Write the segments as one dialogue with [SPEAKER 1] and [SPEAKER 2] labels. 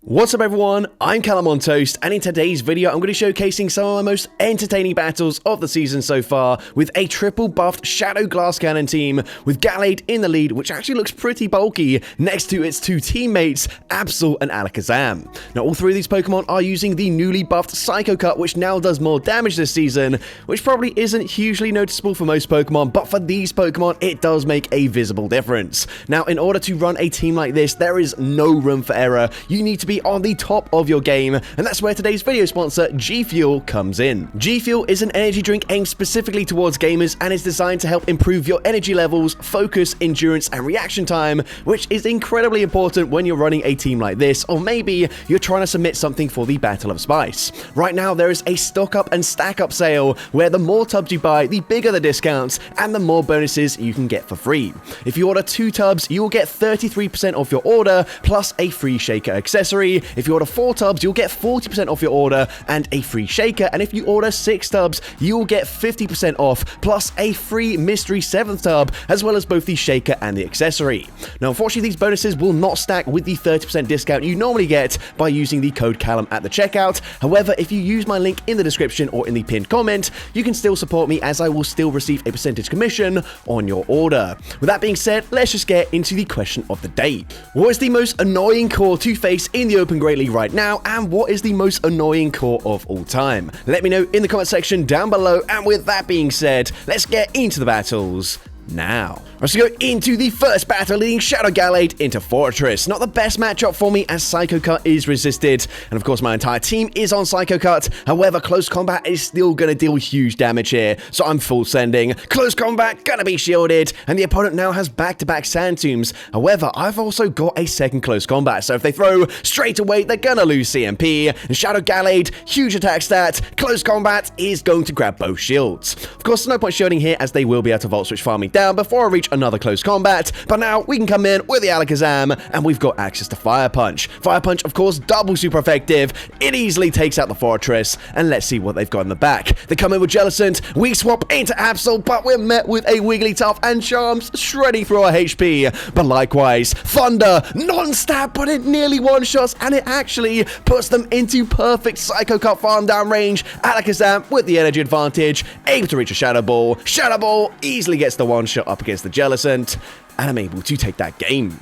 [SPEAKER 1] What's up everyone, I'm CallumOnToast, and in today's video I'm going to be showcasing some of the most entertaining battles of the season so far with a triple buffed Shadow Glass Cannon team with Gallade in the lead, which actually looks pretty bulky, next to its two teammates, Absol and Alakazam. Now all three of these Pokemon are using the newly buffed Psycho Cut, which now does more damage this season, which probably isn't hugely noticeable for most Pokemon, but for these Pokemon it does make a visible difference. Now in order to run a team like this, there is no room for error. You need to be on the top of your game, and that's where today's video sponsor G Fuel comes in. G Fuel is an energy drink aimed specifically towards gamers and is designed to help improve your energy levels, focus, endurance, and reaction time, which is incredibly important when you're running a team like this, or maybe you're trying to submit something for the Battle of Spice. Right now there is a stock up and stack up sale where the more tubs you buy, the bigger the discounts and the more bonuses you can get for free. If you order 2 tubs, you will get 33% off your order plus a free shaker accessory. If you order 4 tubs, you'll get 40% off your order and a free shaker, and if you order 6 tubs, you'll get 50% off plus a free mystery 7th tub, as well as both the shaker and the accessory. Now unfortunately these bonuses will not stack with the 30% discount you normally get by using the code Callum at the checkout. However, if you use my link in the description or in the pinned comment, you can still support me, as I will still receive a percentage commission on your order. With that being said, let's just get into the question of the day. What is the most annoying core to face in the Open Great League right now, and what is the most annoying core of all time? Let me know in the comment section down below, and with that being said, let's get into the battles now. Let's go into the first battle, leading Shadow Gallade into Fortress. Not the best matchup for me, as Psycho Cut is resisted, and of course my entire team is on Psycho Cut. However, close combat is still going to deal huge damage here, so I'm full sending. Close combat gonna be shielded, and the opponent now has back-to-back Sand Tombs. However, I've also got a second close combat, so if they throw straight away, they're gonna lose CMP. And Shadow Gallade, huge attack stat, close combat is going to grab both shields. Of course, no point shielding here, as they will be able to Volt Switch farming down before I reach another close combat, but now we can come in with the Alakazam, and we've got access to Fire Punch. Fire Punch, of course, double super effective. It easily takes out the Fortress, and let's see what they've got in the back. They come in with Jellicent, we swap into Absol, but we're met with a Wigglytuff and Charms shredding through our HP. But likewise, Thunder, non-stab, but it nearly one-shots, and it actually puts them into perfect Psycho Cut farm down range. Alakazam with the energy advantage, able to reach a Shadow Ball. Shadow Ball easily gets the one-shot up against the Jellicent, and I'm able to take that game.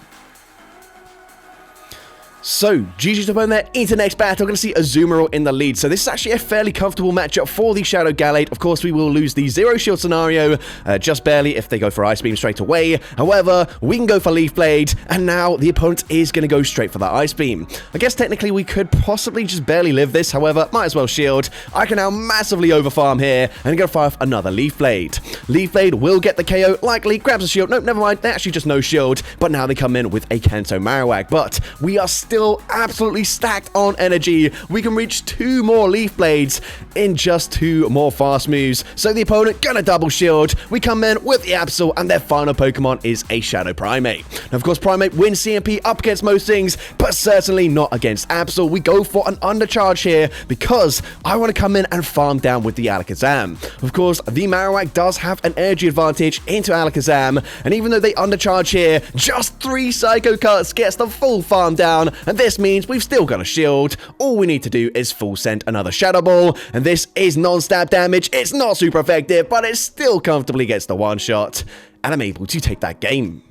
[SPEAKER 1] So, GG's up on there. Into next battle, we're going to see Azumarill in the lead. So this is actually a fairly comfortable matchup for the Shadow Gallade. Of course, we will lose the zero shield scenario, just barely, if they go for Ice Beam straight away. However, we can go for Leaf Blade, and now the opponent is going to go straight for that Ice Beam. I guess technically we could possibly just barely live this. However, might as well shield. I can now massively overfarm here, and go fire off another Leaf Blade. Leaf Blade will get the KO, likely, grabs a shield. Nope, never mind, they actually just no shield, but now they come in with a Kanto Marowak. But we are still absolutely stacked on energy. We can reach 2 more Leaf Blades in just 2 more fast moves. So the opponent gonna double shield. We come in with the Absol, and their final Pokemon is a Shadow Primate. Now, of course, Primate wins CMP up against most things, but certainly not against Absol. We go for an undercharge here because I want to come in and farm down with the Alakazam. Of course, the Marowak does have an energy advantage into Alakazam, and even though they undercharge here, just 3 Psycho Cuts gets the full farm down, and this means we've still got a shield. All we need to do is full send another Shadow Ball, and this is non-stab damage. It's not super effective, but it still comfortably gets the one shot, and I'm able to take that game.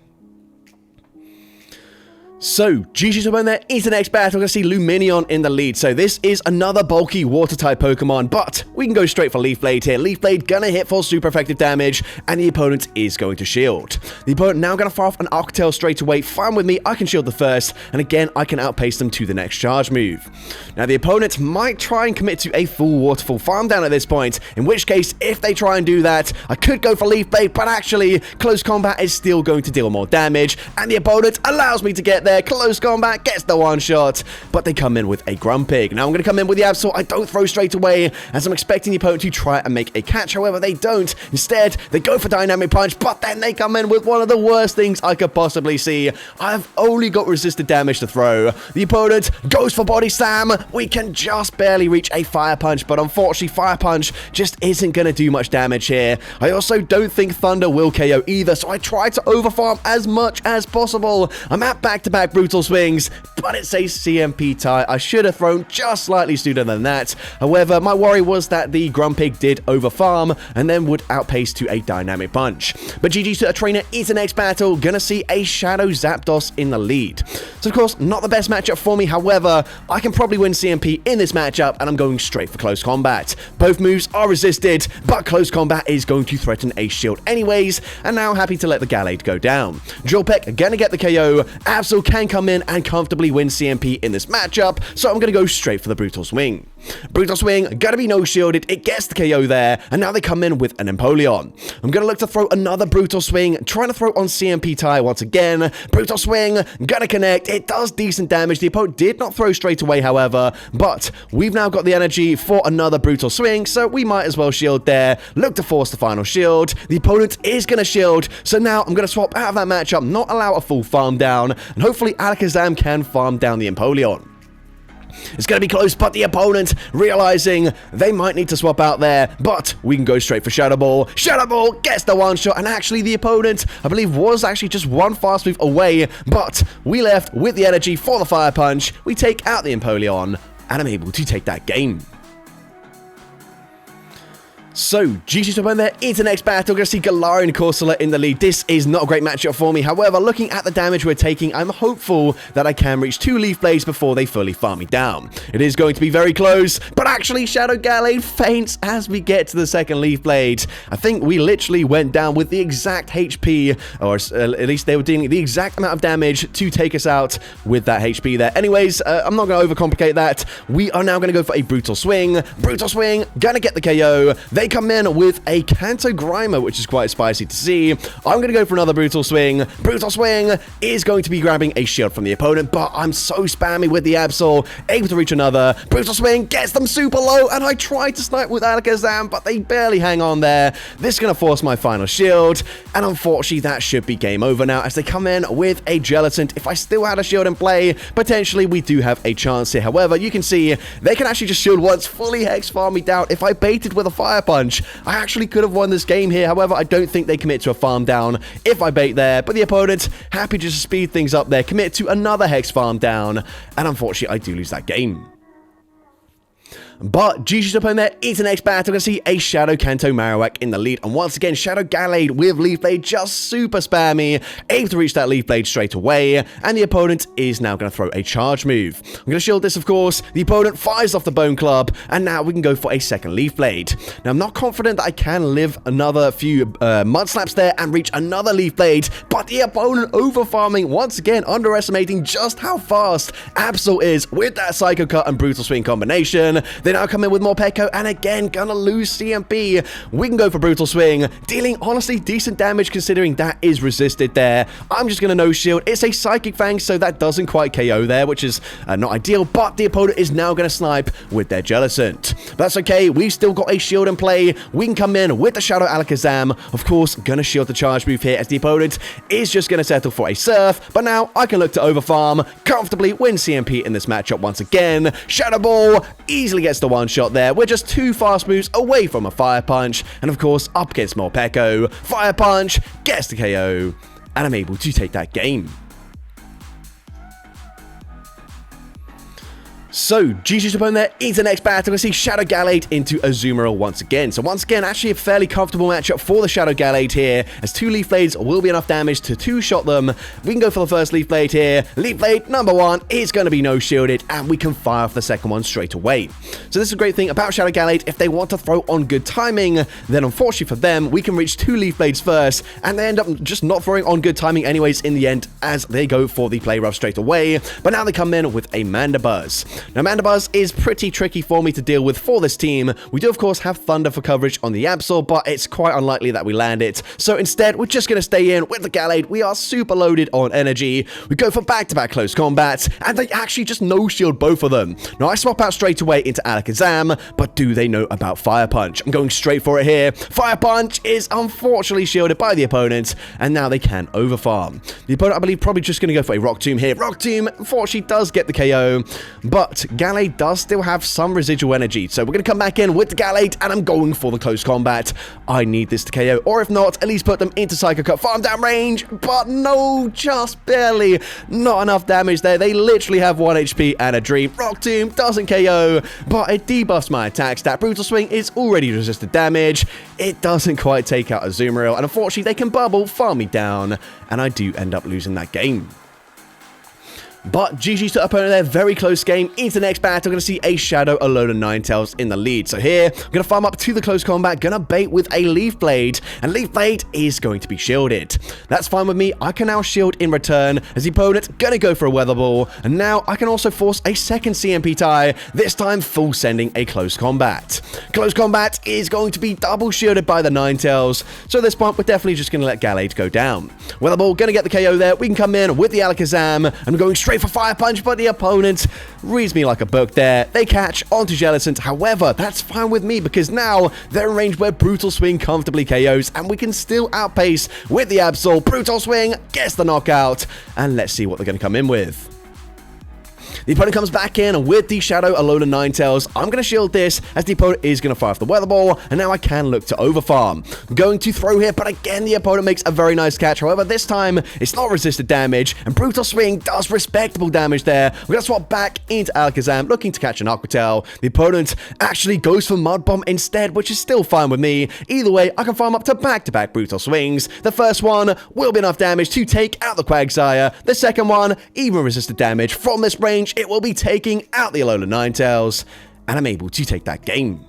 [SPEAKER 1] So, GG's up on there. Into the next battle, we're going to see Lumineon in the lead. So this is another bulky water-type Pokemon, but we can go straight for Leaf Blade here. Leaf Blade gonna hit for super effective damage, and the opponent is going to shield. The opponent now gonna fire off an Arctail straight away. Fine with me, I can shield the first, and again, I can outpace them to the next charge move. Now, the opponent might try and commit to a full Waterfall farm down at this point, in which case, if they try and do that, I could go for Leaf Blade, but actually, close combat is still going to deal more damage, and the opponent allows me to get there. Close combat gets the one shot, but they come in with a Grumpig. Now I'm going to come in with the Absol. I don't throw straight away, as I'm expecting the opponent to try and make a catch. However, they don't. Instead, they go for Dynamic Punch, but then they come in with one of the worst things I could possibly see. I've only got resisted damage to throw. The opponent goes for Body Slam. We can just barely reach a Fire Punch, but unfortunately, Fire Punch just isn't going to do much damage here. I also don't think Thunder will KO either, so I try to overfarm as much as possible. I'm at back-to-back back-to-back brutal swings, but it's a CMP tie. I should have thrown just slightly sooner than that. However, my worry was that the Grumpig did overfarm and then would outpace to a dynamic punch. But GG to a trainer is the next battle. Gonna see a Shadow Zapdos in the lead. So of course, not the best matchup for me. However, I can probably win CMP in this matchup, and I'm going straight for close combat. Both moves are resisted, but close combat is going to threaten a shield anyways, and now happy to let the Gallade go down. Drill Peck gonna get the KO. Absol can come in and comfortably win CMP in this matchup, so I'm gonna go straight for the Brutal Swing. Brutal Swing, gonna be no shielded, it gets the KO there, and now they come in with an Empoleon. I'm gonna look to throw another Brutal Swing, trying to throw on CMP tie once again. Brutal Swing, gonna connect, it does decent damage. The opponent did not throw straight away, however, but we've now got the energy for another Brutal Swing, so we might as well shield there. Look to force the final shield. The opponent is gonna shield, so now I'm gonna swap out of that matchup, not allow a full farm down, and hopefully Alakazam can farm down the Empoleon. It's going to be close, but the opponent realizing they might need to swap out there, but we can go straight for Shadow Ball. Shadow Ball gets the one shot, and actually the opponent, I believe, was actually just one fast move away, but we left with the energy for the Fire Punch. We take out the Empoleon, and I'm able to take that game. So, GG's opponent there is the next battle. We're going to see Galarian Corsola in the lead. This is not a great matchup for me. However, looking at the damage we're taking, I'm hopeful that I can reach 2 Leaf Blades before they fully farm me down. It is going to be very close, but actually Shadow Gallade faints as we get to the second Leaf Blade. I think we literally went down with the exact HP, or at least they were dealing the exact amount of damage to take us out with that HP there. Anyways, I'm not going to overcomplicate that. We are now going to go for a Brutal Swing. Brutal Swing, gonna get the KO. They come in with a Kanto Grimer, which is quite spicy to see. I'm going to go for another Brutal Swing. Brutal Swing is going to be grabbing a shield from the opponent, but I'm so spammy with the Absol, able to reach another. Brutal Swing gets them super low, and I tried to snipe with Alakazam, but they barely hang on there. This is going to force my final shield, and unfortunately that should be game over now as they come in with a Gelatin. If I still had a shield in play, potentially we do have a chance here. However, you can see they can actually just shield once, fully Hex farm me down. If I baited with a Fire Punch, I actually could have won this game here. However, I don't think they commit to a farm down if I bait there, but the opponent happy to just speed things up there, commit to another Hex farm down, and unfortunately I do lose that game. But GG's opponent there is the next battle. We're going to see a Shadow Kanto Marowak in the lead. And once again, Shadow Gallade with Leaf Blade just super spammy, able to reach that Leaf Blade straight away. And the opponent is now going to throw a charge move. I'm going to shield this, of course. The opponent fires off the Bone Club. And now we can go for a second Leaf Blade. Now, I'm not confident that I can live another few Mud Slaps there and reach another Leaf Blade. But the opponent overfarming, once again, underestimating just how fast Absol is with that Psycho Cut and Brutal Swing combination. They now come in with more Pecco, and again, gonna lose CMP. We can go for Brutal Swing, dealing honestly decent damage considering that is resisted there. I'm just gonna no shield. It's a Psychic Fang, so that doesn't quite KO there, which is not ideal, but the opponent is now gonna snipe with their Jellicent. But that's okay, we've still got a shield in play. We can come in with the Shadow Alakazam. Of course, gonna shield the charge move here as the opponent is just gonna settle for a Surf, but now I can look to overfarm, comfortably win CMP in this matchup once again. Shadow Ball easily gets the one shot there. We're just 2 fast moves away from a Fire Punch, and of course up against more Pecco. Fire Punch gets the KO, and I'm able to take that game. So, GG's opponent there is the next battle. We see Shadow Gallade into Azumarill once again. So once again, actually a fairly comfortable matchup for the Shadow Gallade here, as 2 Leaf Blades will be enough damage to 2-shot them. We can go for the first Leaf Blade here. Leaf Blade number 1 is going to be no shielded, and we can fire off the second one straight away. So this is a great thing about Shadow Gallade. If they want to throw on good timing, then unfortunately for them, we can reach 2 Leaf Blades first, and they end up just not throwing on good timing anyways in the end, as they go for the play rough straight away. But now they come in with a Mandibuzz. Now, Mandibuzz is pretty tricky for me to deal with for this team. We do, of course, have Thunder for coverage on the Absol, but it's quite unlikely that we land it. So instead, we're just going to stay in with the Gallade. We are super loaded on energy. We go for back-to-back close combat, and they actually just no-shield both of them. Now, I swap out straight away into Alakazam, but do they know about Fire Punch? I'm going straight for it here. Fire Punch is unfortunately shielded by the opponent, and now they can overfarm. The opponent, I believe, probably just going to go for a Rock Tomb here. Rock Tomb, unfortunately, does get the KO, but but Gallade does still have some residual energy, so we're going to come back in with the Gallade, and I'm going for the close combat. I need this to KO, or if not, at least put them into Psycho Cut, farm down range, but no, just barely. Not enough damage there. They literally have 1 HP and a Dream. Rock Tomb doesn't KO, but it debuffs my attack stat. Brutal Swing is already resisted damage. It doesn't quite take out Azumarill, and unfortunately they can bubble, farm me down, and I do end up losing that game. But GG's to opponent there, very close game. Into the next battle, going to see a Shadow, a load of Ninetales in the lead. So here, I'm going to farm up to the close combat, going to bait with a Leaf Blade, and Leaf Blade is going to be shielded. That's fine with me. I can now shield in return, as the opponent going to go for a Weather Ball, and now I can also force a second CMP tie, this time full sending a close combat. Close combat is going to be double shielded by the Ninetales, so at this point, we're definitely just going to let Gallade go down. Weather Ball going to get the KO there. We can come in with the Alakazam, and going straight for Fire Punch, but the opponent reads me like a book there. They catch onto Jellicent. However, that's fine with me because now they're in range where Brutal Swing comfortably KOs, and we can still outpace with the Absol. Brutal Swing gets the knockout, and let's see what they're going to come in with. The opponent comes back in with the Shadow, a load of Ninetales. I'm going to shield this as the opponent is going to fire off the Weather Ball, and now I can look to overfarm. I'm going to throw here, but again, the opponent makes a very nice catch. However, this time, it's not resisted damage, and Brutal Swing does respectable damage there. We're going to swap back into Alakazam, looking to catch an Aqua Tail. The opponent actually goes for Mud Bomb instead, which is still fine with me. Either way, I can farm up to back-to-back Brutal Swings. The first one will be enough damage to take out the Quagsire. The second one, even resisted damage. From this range, it will be taking out the Alola Ninetales, and I'm able to take that game.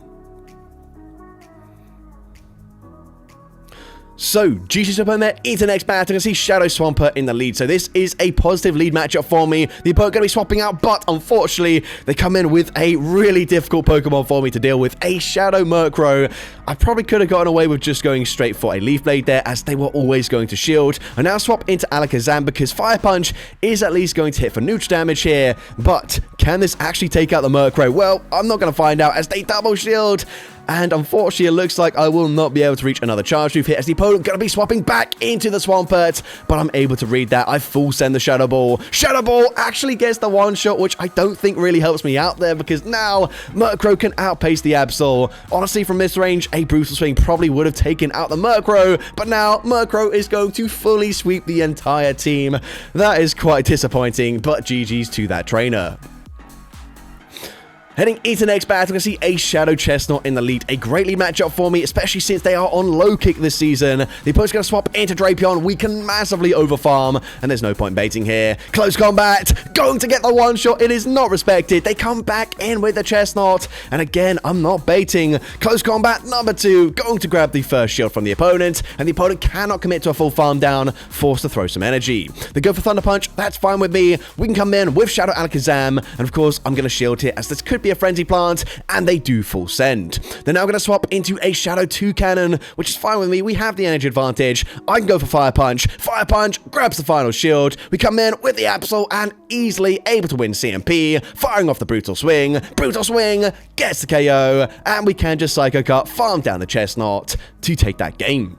[SPEAKER 1] So, GG's opponent there into the next battle. I can see Shadow Swampert in the lead. So this is a positive lead matchup for me. The opponent going to be swapping out, but unfortunately, they come in with a really difficult Pokemon for me to deal with. A Shadow Murkrow. I probably could have gotten away with just going straight for a Leaf Blade there, as they were always going to shield. I now swap into Alakazam because Fire Punch is at least going to hit for neutral damage here. But can this actually take out the Murkrow? Well, I'm not going to find out as they double shield. And unfortunately, it looks like I will not be able to reach another charge move here, as the opponent going to be swapping back into the Swampert. But I'm able to read that. I full send the Shadow Ball. Shadow Ball actually gets the one shot, which I don't think really helps me out there, because now Murkrow can outpace the Absol. Honestly, from this range, a Brutal Swing probably would have taken out the Murkrow. But now Murkrow is going to fully sweep the entire team. That is quite disappointing, but GG's to that trainer. Heading into the next battle, I can see a Shadow Chestnut in the lead. A great lead matchup for me, especially since they are on low kick this season. The opponent's going to swap into Drapion. We can massively overfarm, and there's no point baiting here. Close combat, going to get the one shot. It is not respected. They come back in with the Chestnut, and again, I'm not baiting. Close combat number 2, going to grab the first shield from the opponent, and the opponent cannot commit to a full farm down, forced to throw some energy. They go for Thunder Punch. That's fine with me. We can come in with Shadow Alakazam, and of course, I'm going to shield here, as this could be a Frenzy Plant, and they do full send. They're now going to swap into a Shadow Toucannon, which is fine with me. We have the energy advantage. I can go for Fire Punch. Fire Punch grabs the final shield. We come in with the Absol and easily able to win CMP, firing off the Brutal Swing. Brutal Swing gets the KO, and we can just Psycho Cut, farm down the Chestnut to take that game.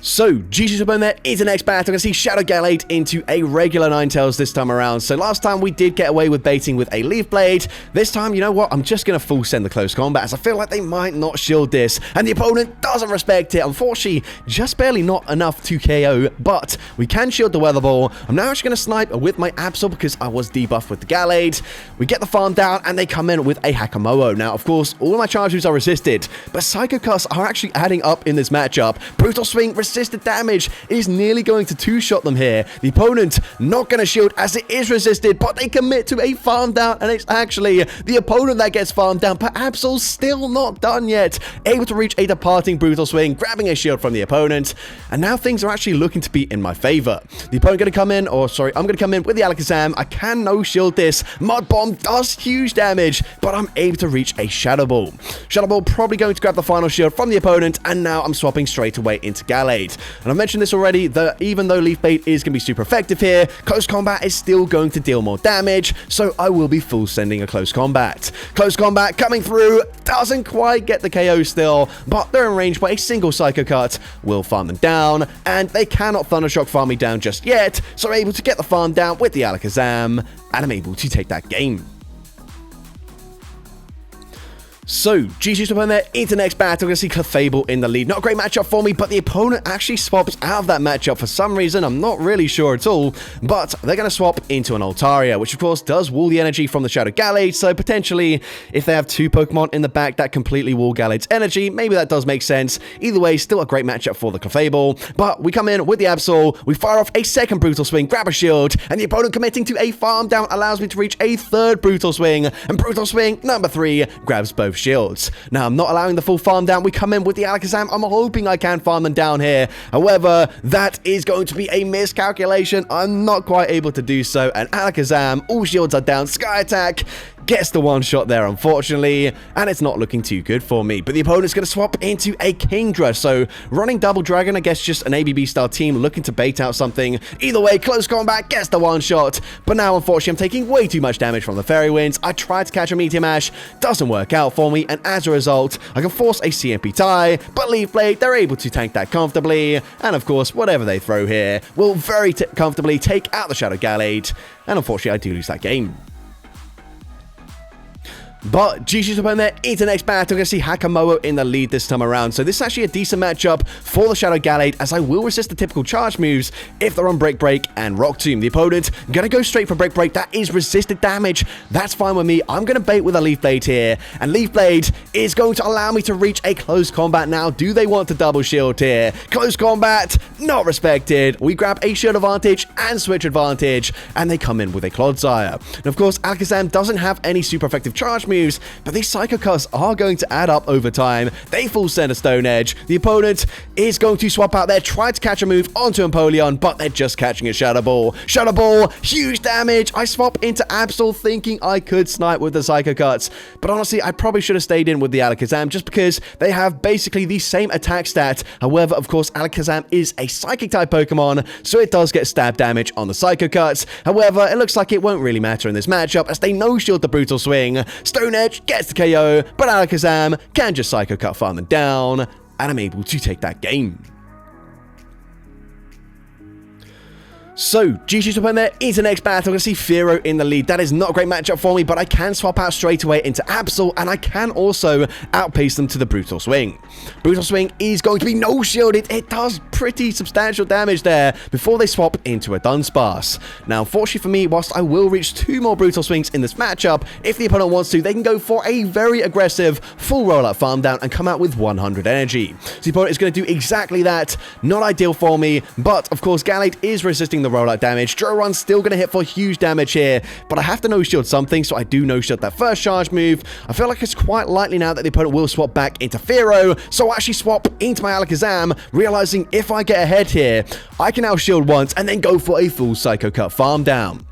[SPEAKER 1] So, GG's opponent there is the next battle. I can see Shadow Gallade into a regular Ninetales this time around. So last time we did get away with baiting with a Leaf Blade. This time, you know what? I'm just going to full send the close combat, as I feel like they might not shield this. And the opponent doesn't respect it. Unfortunately, just barely not enough to KO. But we can shield the Weather Ball. I'm now actually going to snipe with my Absol because I was debuffed with the Gallade. We get the farm down, and they come in with a Hakamoa. Now, of course, all of my charge moves are resisted. But Psycho Cuts are actually adding up in this matchup. Brutal Swing resisted damage is nearly going to two-shot them here. The opponent not going to shield as it is resisted, but they commit to a farm down, and it's actually the opponent that gets farmed down. But Absol's still not done yet. Able to reach a departing Brutal Swing, grabbing a shield from the opponent, and now things are actually looking to be in my favor. The opponent going to come in, or sorry, I'm going to come in with the Alakazam. I can no-shield this. Mud Bomb does huge damage, but I'm able to reach a Shadow Ball. Shadow Ball probably going to grab the final shield from the opponent, and now I'm swapping straight away into Gallade. Blade. And I've mentioned this already, that even though Leaf Blade is going to be super effective here, close combat is still going to deal more damage, so I will be full sending a close combat. Close combat coming through, doesn't quite get the KO still, but they're in range by a single Psycho Cut, will farm them down, and they cannot Thundershock farm me down just yet, so I'm able to get the farm down with the Alakazam, and I'm able to take that game. So, GG's to opponent there into next battle. We're going to see Clefable in the lead. Not a great matchup for me, but the opponent actually swaps out of that matchup for some reason. I'm not really sure at all, but they're going to swap into an Altaria, which of course does wall the energy from the Shadow Gallade, so potentially, if they have two Pokemon in the back that completely wall Gallade's energy, maybe that does make sense. Either way, still a great matchup for the Clefable, but we come in with the Absol, we fire off a second Brutal Swing, grab a shield, and the opponent committing to a farm down allows me to reach a third Brutal Swing, and Brutal Swing number 3 grabs both shields. Now, I'm not allowing the full farm down. We come in with the Alakazam. I'm hoping I can farm them down here. However, that is going to be a miscalculation. I'm not quite able to do so. And Alakazam, all shields are down. Sky Attack gets the one shot there, unfortunately, and it's not looking too good for me. But the opponent's going to swap into a Kingdra, so running Double Dragon, I guess just an ABB-style team looking to bait out something. Either way, close combat gets the one shot, but now, unfortunately, I'm taking way too much damage from the Fairy Winds. I tried to catch a Meteor Mash, doesn't work out for me, and as a result, I can force a CMP tie, but Leaf Blade, they're able to tank that comfortably, and of course, whatever they throw here will very comfortably take out the Shadow Gallade, and unfortunately, I do lose that game. But GG's opponent there into the next battle. We're going to see Hakamoa in the lead this time around. So this is actually a decent matchup for the Shadow Gallade, as I will resist the typical charge moves if they're on Break Break and Rock Tomb. The opponent going to go straight for Break Break. That is resisted damage. That's fine with me. I'm going to bait with a Leaf Blade here. And Leaf Blade is going to allow me to reach a close combat now. Do they want to double shield here? Close combat, not respected. We grab a shield advantage and switch advantage, and they come in with a Clodsire. And of course, Alakazam doesn't have any super effective charge moves, but these Psycho Cuts are going to add up over time. They full send a Stone Edge. The opponent is going to swap out there, try to catch a move onto Empoleon, but they're just catching a Shadow Ball. Shadow Ball, huge damage. I swap into Absol thinking I could snipe with the Psycho Cuts, but honestly, I probably should have stayed in with the Alakazam just because they have basically the same attack stat. However, of course, Alakazam is a Psychic type Pokemon, so it does get stab damage on the Psycho Cuts. However, it looks like it won't really matter in this matchup as they no-shield the Brutal Swing. Stone Edge gets the KO, but Alakazam can just Psycho Cut farm them down, and I'm able to take that game. So, GG's opponent there into the next battle. We're going to see Fearow in the lead. That is not a great matchup for me, but I can swap out straight away into Absol, and I can also outpace them to the Brutal Swing. Brutal Swing is going to be no-shielded. It does pretty substantial damage there before they swap into a Dunsparce. Now, unfortunately for me, whilst I will reach 2 more Brutal Swings in this matchup, if the opponent wants to, they can go for a very aggressive full rollout farm down and come out with 100 energy. So the opponent is going to do exactly that. Not ideal for me, but of course, Gallade is resisting the rollout damage. Drillrun's still going to hit for huge damage here, but I have to no-shield something, so I do no-shield that first charge move. I feel like it's quite likely now that the opponent will swap back into Fearow, so I actually swap into my Alakazam, realizing if I get ahead here, I can now shield once and then go for a full Psycho Cut farm down.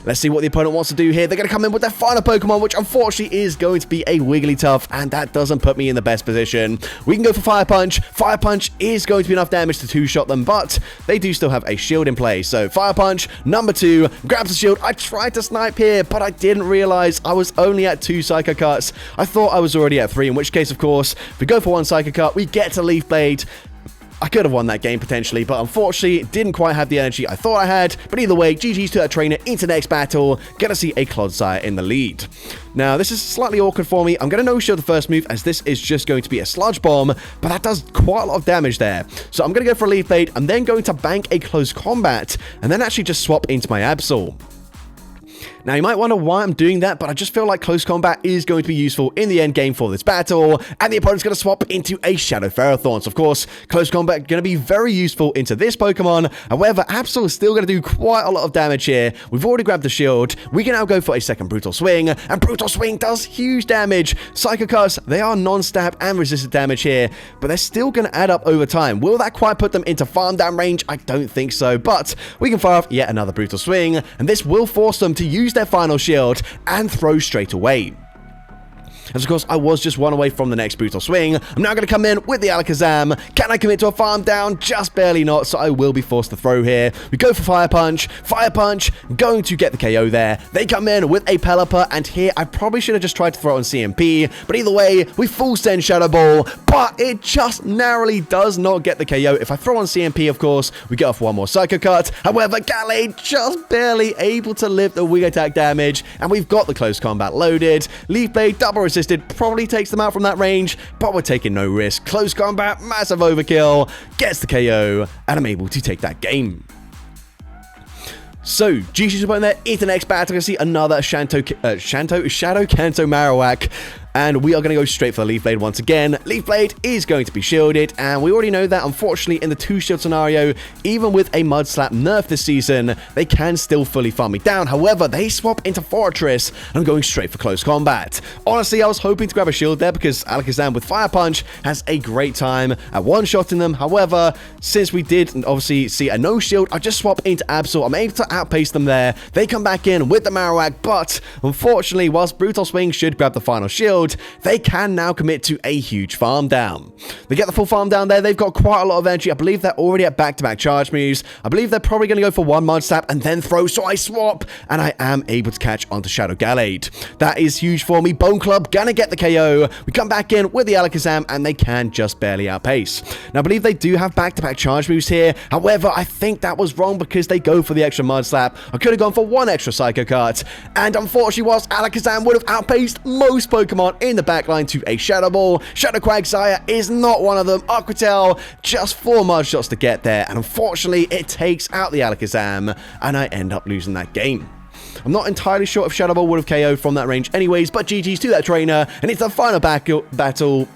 [SPEAKER 1] Let's see what the opponent wants to do here. They're going to come in with their final Pokemon, which unfortunately is going to be a Wigglytuff, and that doesn't put me in the best position. We can go for Fire Punch. Fire Punch is going to be enough damage to two-shot them, but they do still have a shield in place. So Fire Punch, number 2, grabs the shield. I tried to snipe here, but I didn't realize I was only at 2 Psycho Cuts. I thought I was already at 3, in which case, of course, if we go for 1 Psycho Cut, we get to Leaf Blade. I could have won that game potentially, but unfortunately didn't quite have the energy I thought I had. But either way, GG's to that trainer into the next battle. Gonna see a Clodsire in the lead. Now, this is slightly awkward for me. I'm gonna no-shield the first move as this is just going to be a Sludge Bomb, but that does quite a lot of damage there. So I'm gonna go for a Leaf Blade. I'm then going to bank a Close Combat and then actually just swap into my Absol. Now, you might wonder why I'm doing that, but I just feel like Close Combat is going to be useful in the end game for this battle, and the opponent's going to swap into a Shadow Ferrothorn. So, of course, Close Combat going to be very useful into this Pokemon. However, Absol is still going to do quite a lot of damage here. We've already grabbed the shield. We can now go for a second Brutal Swing, and Brutal Swing does huge damage. Psycho Cuts, they are non-stab and resisted damage here, but they're still going to add up over time. Will that quite put them into farm down range? I don't think so, but we can fire off yet another Brutal Swing, and this will force them to use their final shield and throw straight away. As of course, I was just one away from the next brutal swing. I'm now going to come in with the Alakazam. Can I commit to a farm down? Just barely not, so I will be forced to throw here. We go for Fire Punch. Fire Punch, going to get the KO there. They come in with a Pelipper, and here I probably should have just tried to throw on CMP, but either way, we full send Shadow Ball, but it just narrowly does not get the KO. If I throw on CMP, of course, we get off one more Psycho Cut. However, Gallade just barely able to live the wing attack damage, and we've got the close combat loaded. Leaf Blade, double resisted, probably takes them out from that range, but we're taking no risk. Close combat, massive overkill, gets the KO, and I'm able to take that game. So, GG's opponent there into the next battle. I can see another Shadow Kanto Marowak. And we are going to go straight for the Leaf Blade once again. Leaf Blade is going to be shielded, and we already know that, unfortunately, in the 2-shield scenario, even with a Mud Slap nerf this season, they can still fully farm me down. However, they swap into Fortress, and I'm going straight for close combat. Honestly, I was hoping to grab a shield there because Alakazam with Fire Punch has a great time at one-shotting them. However, since we did obviously see a no-shield, I just swap into Absol. I'm able to outpace them there. They come back in with the Marowak, but unfortunately, whilst Brutal Swing should grab the final shield, they can now commit to a huge farm down. They get the full farm down there. They've got quite a lot of energy. I believe they're already at back-to-back charge moves. I believe they're probably going to go for one Mud Slap and then throw, so I swap, and I am able to catch onto Shadow Gallade. That is huge for me. Bone Club gonna get the KO. We come back in with the Alakazam, and they can just barely outpace. Now, I believe they do have back-to-back charge moves here. However, I think that was wrong because they go for the extra Mud Slap. I could have gone for one extra Psycho Cut, and unfortunately, whilst Alakazam would have outpaced most Pokemon in the backline to a Shadow Ball, Shadow Quagsire is not one of them. Aquatel, just 4 Mud Shots to get there, and unfortunately, it takes out the Alakazam, and I end up losing that game. I'm not entirely sure if Shadow Ball would have KO'd from that range anyways, but GG's to that trainer, and it's the final battle.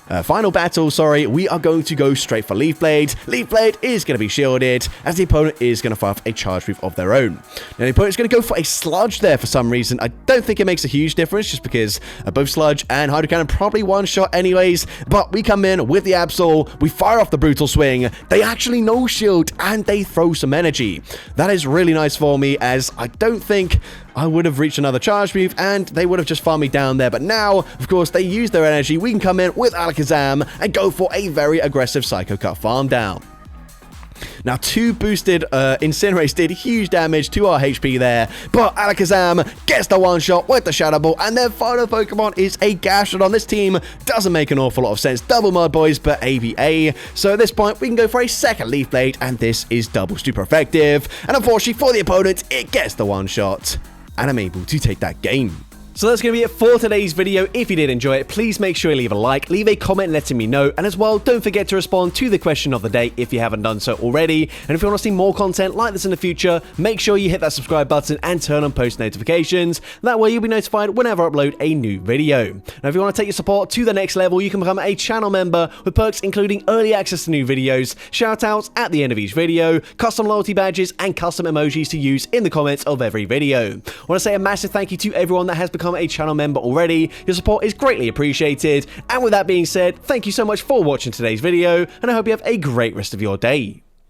[SPEAKER 1] We are going to go straight for Leaf Blade. Leaf Blade is going to be shielded, as the opponent is going to fire off a charge move of their own. Now, the opponent's going to go for a Sludge there for some reason. I don't think it makes a huge difference, just because both Sludge and Hydro Cannon probably one-shot anyways, but we come in with the Absol, we fire off the Brutal Swing, they actually no-shield, and they throw some energy. That is really nice for me, as I don't think I would have reached another charge move, and they would have just farmed me down there. But now, of course, they use their energy. We can come in with Alakazam and go for a very aggressive Psycho Cut farm down. Now, 2 boosted Incinerates did huge damage to our HP there, but Alakazam gets the one-shot with the Shadow Ball, and their final Pokemon is a Gastrodon. This team doesn't make an awful lot of sense. Double Mud Boys, but ABA. So at this point, we can go for a second Leaf Blade, and this is double super effective. And unfortunately for the opponent, it gets the one-shot, and I'm able to take that game. So that's going to be it for today's video. If you did enjoy it, please make sure you leave a like, leave a comment letting me know, and as well, don't forget to respond to the question of the day if you haven't done so already. And if you want to see more content like this in the future, make sure you hit that subscribe button and turn on post notifications. That way you'll be notified whenever I upload a new video. Now, if you want to take your support to the next level, you can become a channel member with perks including early access to new videos, shoutouts at the end of each video, custom loyalty badges, and custom emojis to use in the comments of every video. I want to say a massive thank you to everyone that has become a channel member already. Your support is greatly appreciated. And with that being said, thank you so much for watching today's video, and I hope you have a great rest of your day.